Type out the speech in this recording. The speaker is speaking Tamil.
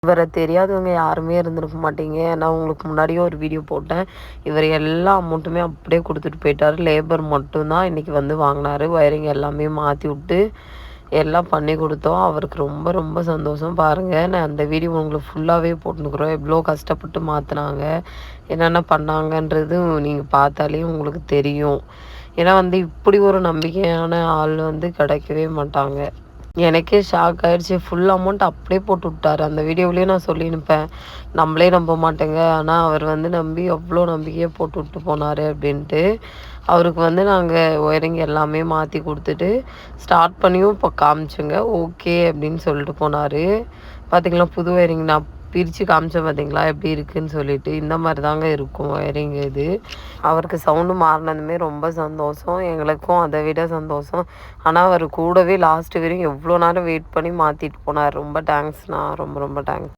இவரை தெரியாதவங்க யாருமே இருந்திருக்க மாட்டீங்க. நான் உங்களுக்கு முன்னாடியே ஒரு வீடியோ போட்டேன். இவர் எல்லா அமௌண்ட்டுமே அப்படியே கொடுத்துட்டு போயிட்டார். லேபர் மட்டும்தான் இன்றைக்கி வந்து வாங்கினாரு. ஒயரிங் எல்லாமே மாற்றி விட்டு எல்லாம் பண்ணி கொடுத்தோம். அவருக்கு ரொம்ப ரொம்ப சந்தோஷம். பாருங்கள், நான் அந்த வீடியோ உங்களுக்கு ஃபுல்லாகவே போட்டுருக்குறோம். எவ்வளோ கஷ்டப்பட்டு மாற்றினாங்க, என்னென்ன பண்ணாங்கன்றது நீங்கள் பார்த்தாலே உங்களுக்கு தெரியும். ஏன்னா வந்து இப்படி ஒரு நம்பிக்கையான ஆள் வந்து கிடைக்கவே மாட்டாங்க. எனக்கே ஷாக் ஆகிடுச்சி. ஃபுல் அமௌண்ட் அப்படியே போட்டு விட்டாரு. அந்த வீடியோவிலேயே நான் சொல்லியிருப்பேன், நம்மளே நம்ப மாட்டேங்க, ஆனால் அவர் வந்து நம்பி அவ்வளோ நம்பிக்கையாக போட்டு விட்டு போனார் அப்படின்ட்டு. அவருக்கு வந்து நாங்கள் ஒயரிங் எல்லாமே மாற்றி கொடுத்துட்டு ஸ்டார்ட் பண்ணியும் இப்போ காமிச்சோங்க. ஓகே அப்படின்னு சொல்லிட்டு போனார். பார்த்திங்களா, புது ஒயரிங் நான் பிரித்து காமிச்சேன் பார்த்தீங்களா எப்படி இருக்குதுன்னு சொல்லிட்டு. இந்த மாதிரி தாங்க இருக்கும் ஒயரிங் இது. அவருக்கு சவுண்டு மாறினதுமே ரொம்ப சந்தோஷம், எங்களுக்கும் அதை விட சந்தோஷம். ஆனால் அவர் கூடவே லாஸ்ட்டு வரையும் எவ்வளோ நேரம் வெயிட் பண்ணி மாற்றிட்டு போனார். ரொம்ப தேங்க்ஸ்ண்ணா, ரொம்ப ரொம்ப தேங்க்ஸ்.